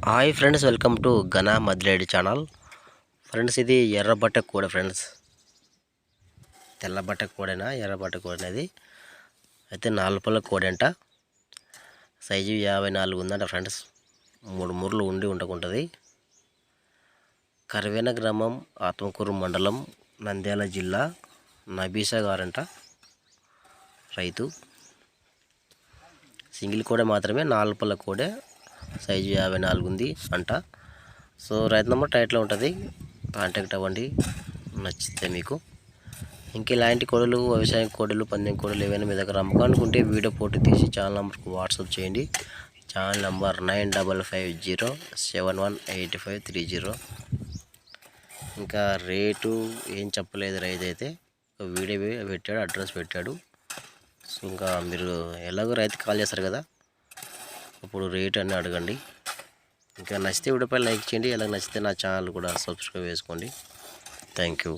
Hi friends, welcome to Ghana Madledi channel. Friends, ఇది ఎర్రబట్ట కోడ ఫ్రెండ్స్. తెల్లబట్ట కోడేనా ఎర్రబట్ట కోడనేది అయితే 4 పళ్ళ కోడెంట. సైజు 54 ఉందంట ఫ్రెండ్స్. 3 మూరలు ఉంటుంది. కరివేన గ్రామం, ఆత్మకూరు మండలం, నంద్యాల జిల్లా. నబీసా గారంట రైతు. సింగిల్ కోడే మాత్రమే, 4 పళ్ళ కోడే, సైజు 54 ఉంది అంట. సో రైతు నెంబర్ టైట్లో ఉంటుంది, కాంటాక్ట్ అవ్వండి నచ్చితే మీకు. ఇంక ఇలాంటి కోడలు, వ్యవసాయ కోడలు, పందెం కోడలు ఏవైనా మీ దగ్గర అమ్మకానుకుంటే వీడియో ఫోటో తీసి ఛానల్ నెంబర్కి వాట్సాప్ చేయండి. Channel number 9550718530. ఇంకా రేటు ఏం చెప్పలేదు రైతు అయితే, వీడియో పెట్టాడు, అడ్రస్ పెట్టాడు. సో ఇంకా మీరు ఎలాగో రైతు కాల్ చేస్తారు కదా, అప్పుడు రేట్ అని అడగండి. ఇంకా నచ్చితే వీడియోపై లైక్ చేయండి. ఎలా నచ్చితే నా ఛానల్ కూడా సబ్స్క్రైబ్ చేసుకోండి. Thank you.